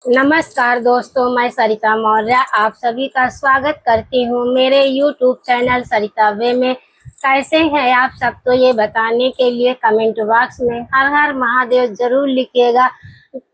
नमस्कार दोस्तों, मैं सरिता मौर्य आप सभी का स्वागत करती हूँ मेरे YouTube चैनल सरिता वे में। कैसे हैं आप सब? तो ये बताने के लिए कमेंट बॉक्स में हर हर महादेव जरूर लिखिएगा।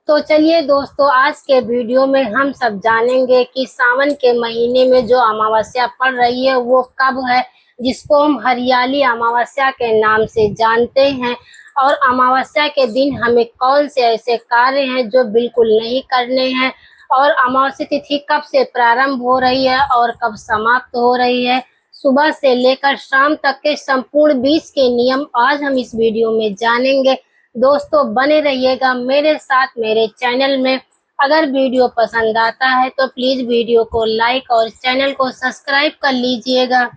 तो चलिए दोस्तों, आज के वीडियो में हम सब जानेंगे कि सावन के महीने में जो अमावस्या पड़ रही है वो कब है, जिसको हम हरियाली अमावस्या के नाम से जानते हैं। और अमावस्या के दिन हमें कौन से ऐसे कार्य हैं जो बिल्कुल नहीं करने हैं, और अमावस्या तिथि कब से प्रारंभ हो रही है और कब समाप्त हो रही है, सुबह से लेकर शाम तक के संपूर्ण बीज के नियम आज हम इस वीडियो में जानेंगे। दोस्तों बने रहिएगा मेरे साथ मेरे चैनल में। अगर वीडियो पसंद आता है तो प्लीज वीडियो को लाइक और चैनल को सब्सक्राइब कर लीजिएगा।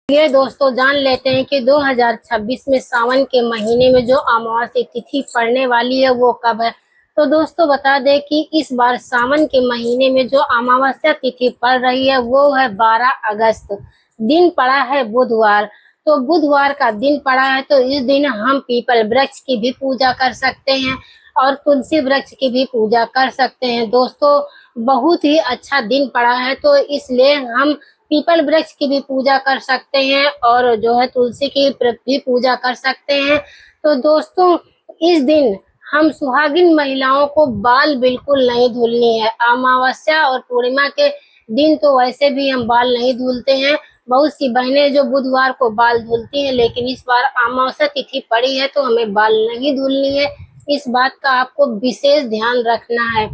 ये दोस्तों जान लेते हैं कि 2026 में सावन के महीने में जो अमावस्या तिथि पड़ने वाली है वो कब है। तो दोस्तों बता दें कि इस बार सावन के महीने में जो अमावस्या तिथि पड़ रही है वो है 12 अगस्त। दिन पड़ा है बुधवार। तो बुधवार का दिन पड़ा है तो इस दिन हम पीपल वृक्ष की भी पूजा कर सकते हैं और तुलसी वृक्ष की भी पूजा कर सकते हैं। दोस्तों बहुत ही अच्छा दिन पड़ा है तो इसलिए हम पीपल वृक्ष की भी पूजा कर सकते हैं और जो है तुलसी की भी पूजा कर सकते हैं। तो दोस्तों इस दिन हम सुहागिन महिलाओं को बाल बिल्कुल नहीं धुलनी है। अमावस्या और पूर्णिमा के दिन तो वैसे भी हम बाल नहीं धुलते हैं। बहुत सी बहनें जो बुधवार को बाल धुलती हैं, लेकिन इस बार अमावस्या तिथि पड़ी है तो हमें बाल नहीं धुलनी है। इस बात का आपको विशेष ध्यान रखना है।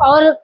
और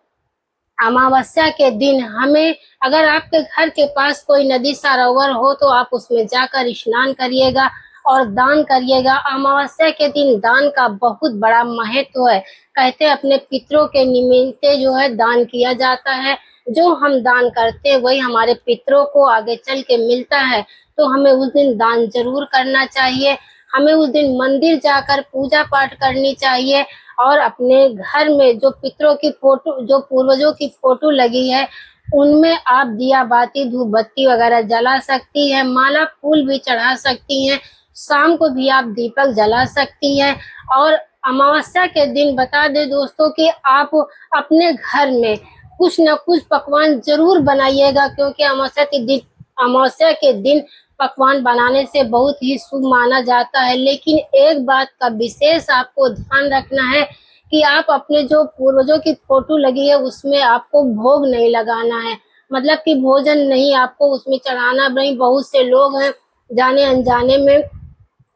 अमावस्या के दिन हमें, अगर आपके घर के पास कोई नदी सरोवर हो तो आप उसमें जाकर स्नान करिएगा और दान करिएगा। अमावस्या के दिन दान का बहुत बड़ा महत्व है। कहते हैं अपने पितरों के निमित्त जो है दान किया जाता है। जो हम दान करते हैं वही हमारे पितरों को आगे चल के मिलता है। तो हमें उस दिन दान जरूर करना चाहिए। हमें उस दिन मंदिर जाकर पूजा पाठ करनी चाहिए और अपने घर में जो पितरों की फोटो, जो पूर्वजों की फोटो लगी है उनमें आप दिया बाती धूप बत्ती वगैरह जला सकती है, माला फूल भी चढ़ा सकती हैं, शाम को भी आप दीपक जला सकती हैं। और अमावस्या के दिन बता दे दोस्तों कि आप अपने घर में कुछ न कुछ पकवान जरूर बनाइएगा, क्योंकि अमावस्या के दिन पकवान बनाने से बहुत ही शुभ माना जाता है। लेकिन एक बात का विशेष आपको ध्यान रखना है कि आप अपने जो पूर्वजों की फोटो लगी है उसमें आपको भोग नहीं लगाना है, मतलब कि भोजन नहीं आपको उसमें चढ़ाना नहीं। बहुत से लोग हैं जाने अनजाने में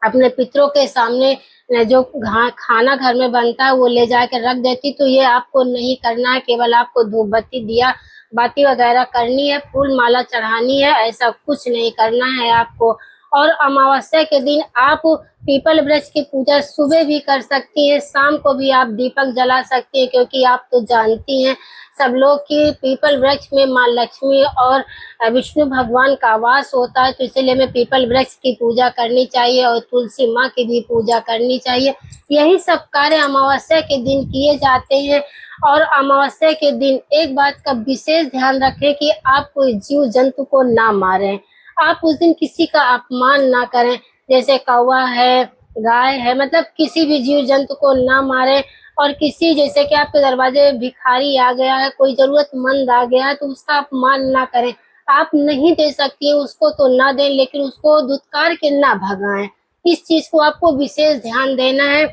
अपने पितरों के सामने जो खाना घर में बनता है वो ले जाकर रख देती। तो ये आपको नहीं करना है। केवल आपको धूप बत्ती दिया बाती वगैरह करनी है, फूल माला चढ़ानी है, ऐसा कुछ नहीं करना है आपको। और अमावस्या के दिन आप पीपल वृक्ष की पूजा सुबह भी कर सकती हैं, शाम को भी आप दीपक जला सकती हैं, क्योंकि आप तो जानती हैं सब लोग कि पीपल वृक्ष में माँ लक्ष्मी और विष्णु भगवान का वास होता है। तो इसलिए हमें पीपल वृक्ष की पूजा करनी चाहिए और तुलसी माँ की भी पूजा करनी चाहिए। यही सब कार्य अमावस्या के दिन किए जाते हैं। और अमावस्या के दिन एक बात का विशेष ध्यान रखें कि आप कोई जीव जंतु को ना मारें। आप उस दिन किसी का अपमान ना करें, जैसे कौवा है, गाय है, मतलब किसी भी जीव जंतु को ना मारें। और किसी, जैसे कि आपके दरवाजे भिखारी आ गया है, कोई जरूरतमंद आ गया है, तो उसका अपमान ना करें। आप नहीं दे सकती है उसको तो ना दें, लेकिन उसको दुत्कार के ना भगाएं। इस चीज को आपको विशेष ध्यान देना है।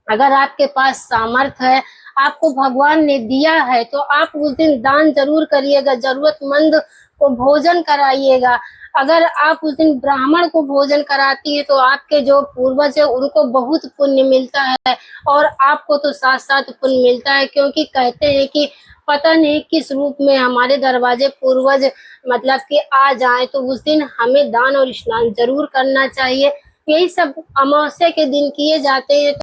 अगर आपके पास सामर्थ्य है, आपको भगवान ने दिया है, तो आप उस दिन दान जरूर करिएगा, जरूरतमंद को भोजन कराइएगा। अगर आप उस दिन ब्राह्मण को भोजन कराती है तो आपके जो पूर्वज है उनको बहुत पुण्य मिलता है और आपको तो साथ साथ पुण्य मिलता है, क्योंकि कहते हैं कि पता नहीं किस रूप में हमारे दरवाजे पूर्वज मतलब कि आ जाए, तो उस दिन हमें दान और स्नान जरूर करना चाहिए। यही सब अमावस्या के दिन किए जाते हैं।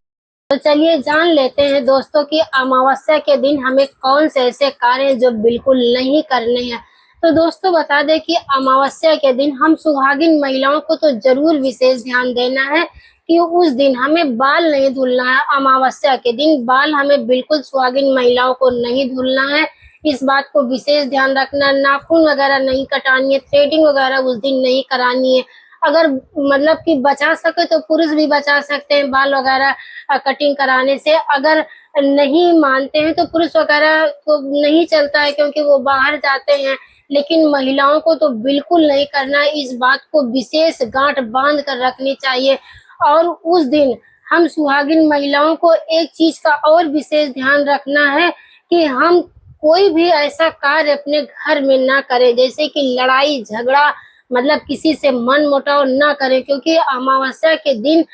तो चलिए जान लेते हैं दोस्तों कि अमावस्या के दिन हमें कौन से ऐसे कार्य जो बिल्कुल नहीं करने हैं। तो दोस्तों बता दें कि अमावस्या के दिन हम सुहागिन महिलाओं को तो जरूर विशेष ध्यान देना है कि उस दिन हमें बाल नहीं धुलना है। अमावस्या के दिन बाल हमें बिल्कुल सुहागिन महिलाओं को नहीं धुलना है। इस बात को विशेष ध्यान रखना। नाखून वगैरह नहीं कटानी है, थ्रेडिंग वगैरह उस दिन नहीं करानी है। अगर मतलब कि बचा सके तो पुरुष भी बचा सकते हैं बाल वगैरह कटिंग कराने से। अगर नहीं मानते हैं तो पुरुष वगैरह तो नहीं चलता है क्योंकि वो बाहर जाते हैं, लेकिन महिलाओं को तो बिल्कुल नहीं करना है। इस बात को विशेष गांठ बांध कर रखनी चाहिए। और उस दिन हम सुहागिन महिलाओं को एक चीज का और विशेष ध्यान रखना है कि हम कोई भी ऐसा कार्य अपने घर में ना करें, जैसे कि लड़ाई झगड़ा, मतलब किसी से मन मुटाव ना करें, क्योंकि अमावस्या के दिन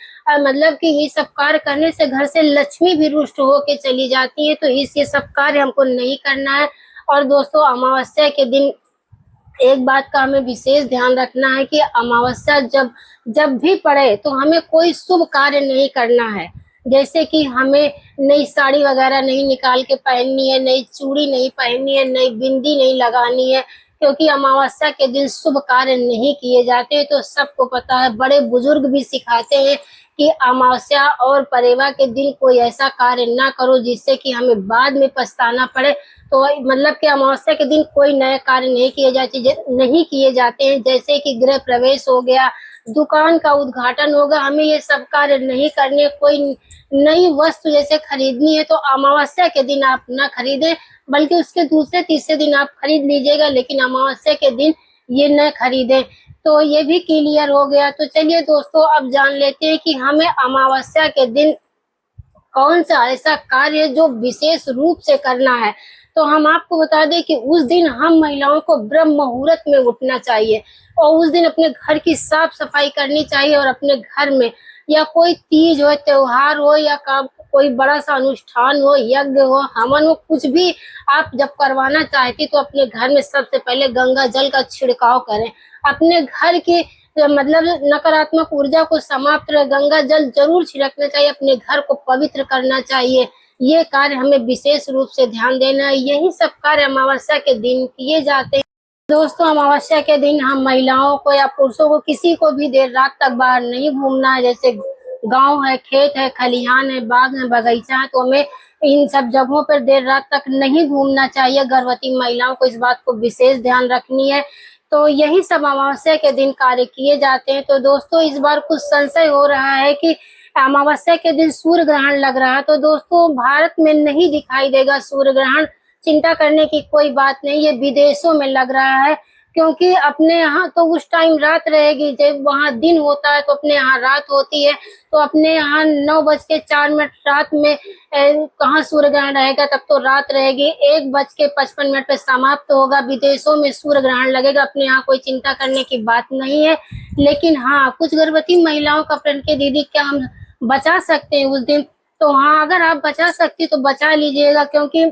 मतलब कि ये सब कार्य करने से घर से लक्ष्मी भी रुष्ट होके चली जाती है। तो ये सब कार्य हमको नहीं करना है। और दोस्तों, अमावस्या के दिन एक बात का हमें विशेष ध्यान रखना है कि अमावस्या जब भी पड़े तो हमें कोई शुभ कार्य नहीं करना है। जैसे कि हमें नई साड़ी वगैरह नहीं निकाल के पहननी है, नई चूड़ी नहीं पहननी है, नई बिंदी नहीं लगानी है, क्योंकि अमावस्या के दिन शुभ कार्य नहीं किए जाते। तो सबको पता है, बड़े बुजुर्ग भी सिखाते हैं कि अमावस्या और परेवा के दिन कोई ऐसा कार्य ना करो जिससे कि हमें बाद में पछताना पड़े। तो मतलब कि अमावस्या के दिन कोई नए कार्य नहीं किए जाते हैं, जैसे कि गृह प्रवेश हो गया, दुकान का उद्घाटन होगा, हमें ये सब कार्य नहीं करने। कोई नई वस्तु जैसे खरीदनी है तो अमावस्या के दिन आप ना खरीदें, बल्कि उसके दूसरे तीसरे दिन आप खरीद लीजिएगा, लेकिन अमावस्या के दिन ये न खरीदें। तो ये भी क्लियर हो गया। तो चलिए दोस्तों, अब जान लेते हैं कि हमें अमावस्या के दिन कौन सा ऐसा कार्य जो विशेष रूप से करना है। तो हम आपको बता दें कि उस दिन हम महिलाओं को ब्रह्म मुहूर्त में उठना चाहिए और उस दिन अपने घर की साफ सफाई करनी चाहिए। और अपने घर में या कोई तीज हो, त्योहार हो, या कोई बड़ा सा अनुष्ठान हो, यज्ञ हो, हवन हो, कुछ भी आप जब करवाना चाहती तो अपने घर में सबसे पहले गंगा जल का छिड़काव करें। अपने घर की मतलब नकारात्मक ऊर्जा को समाप्त कर गंगा जल जरूर छिड़कना चाहिए। अपने घर को पवित्र करना चाहिए। ये कार्य हमें विशेष रूप से ध्यान देना है। यही सब कार्य अमावस्या के दिन किए जाते हैं। दोस्तों, अमावस्या के दिन हम महिलाओं को या पुरुषों को किसी को भी देर रात तक बाहर नहीं घूमना है। जैसे गांव है, खेत है, खलिहान है, बाग है, बगीचा है, तो हमें इन सब जगहों पर देर रात तक नहीं घूमना चाहिए। गर्भवती महिलाओं को इस बात को विशेष ध्यान रखनी है। तो यही सब अमावस्या के दिन कार्य किए जाते हैं। तो दोस्तों, इस बार कुछ संशय हो रहा है कि अमावस्या के दिन सूर्य ग्रहण लग रहा है। तो दोस्तों, भारत में नहीं दिखाई देगा सूर्य ग्रहण, चिंता करने की कोई बात नहीं। ये विदेशों में लग रहा है, क्योंकि अपने यहाँ तो उस टाइम रात रहेगी, जब वहाँ दिन होता है तो अपने यहाँ रात होती है। तो अपने यहाँ 9:04 रात में कहाँ सूर्य ग्रहण रहेगा, तब तो रात रहेगी। 1:55 पे समाप्त होगा। विदेशों में सूर्य ग्रहण लगेगा, अपने यहाँ कोई चिंता करने की बात नहीं है। लेकिन हाँ, कुछ गर्भवती महिलाओं का प्रश्न के दीदी क्या हम बचा सकते हैं उस दिन? तो हाँ, अगर आप बचा सकती तो बचा लीजिएगा, क्योंकि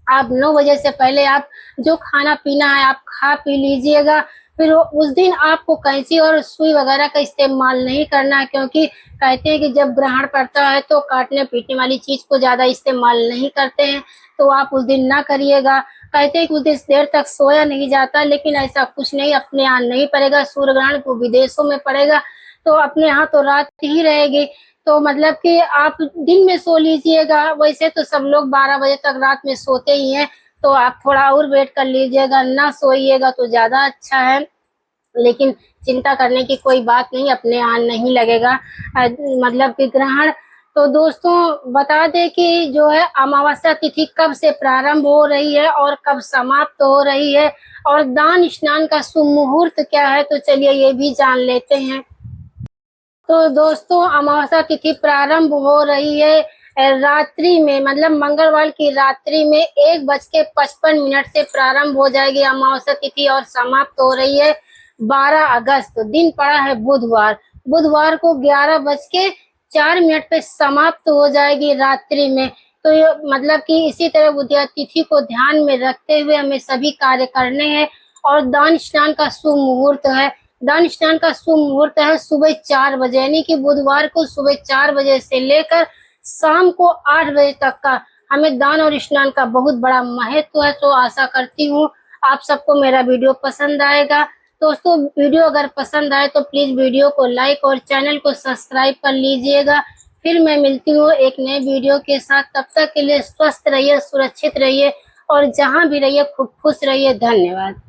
आप 9 बजे से पहले आप जो खाना पीना है आप खा पी लीजिएगा। फिर उस दिन आपको कैंची और सुई वगैरह का इस्तेमाल नहीं करना है, क्योंकि कहते हैं कि जब ग्रहण पड़ता है तो काटने पीटने वाली चीज को ज्यादा इस्तेमाल नहीं करते हैं। तो आप उस दिन ना करिएगा। कहते हैं कि उस दिन देर तक सोया नहीं जाता, लेकिन ऐसा कुछ नहीं। अपने यहाँ नहीं पड़ेगा सूर्य ग्रहण, तो विदेशों में पड़ेगा। तो अपने यहाँ तो रात ही रहेगी। तो मतलब कि आप दिन में सो लीजिएगा। वैसे तो सब लोग 12 बजे तक रात में सोते ही हैं, तो आप थोड़ा और वेट कर लीजिएगा, ना सोइएगा तो ज्यादा अच्छा है। लेकिन चिंता करने की कोई बात नहीं, अपने यहाँ नहीं लगेगा मतलब कि ग्रहण। तो दोस्तों, बता दें कि जो है अमावस्या तिथि कब से प्रारंभ हो रही है और कब समाप्त हो रही है, और दान स्नान का शुभ मुहूर्त क्या है, तो चलिए ये भी जान लेते हैं। तो दोस्तों, अमावस्या तिथि प्रारंभ हो रही है रात्रि में, मतलब मंगलवार की रात्रि में 1:55 से प्रारंभ हो जाएगी अमावस्या तिथि, और समाप्त हो रही है 12 अगस्त। दिन पड़ा है बुधवार। बुधवार को 11:04 पे समाप्त हो जाएगी रात्रि में। तो ये मतलब कि इसी तरह बुधवार तिथि को ध्यान में रखते हुए हमें सभी कार्य करने हैं। और दान स्नान का शुभ मुहूर्त है। दान स्नान का शुभ मुहूर्त है सुबह 4 बजे, यानी कि बुधवार को सुबह 4 बजे से लेकर शाम को 8 बजे तक का हमें दान और स्नान का बहुत बड़ा महत्व है। तो आशा करती हूँ आप सबको मेरा वीडियो पसंद आएगा। दोस्तों, वीडियो अगर पसंद आए तो प्लीज वीडियो को लाइक और चैनल को सब्सक्राइब कर लीजिएगा। फिर मैं मिलती हूँ एक नए वीडियो के साथ। तब तक के लिए स्वस्थ रहिए, सुरक्षित रहिए, और जहाँ भी रहिए खूब खुश रहिए। धन्यवाद।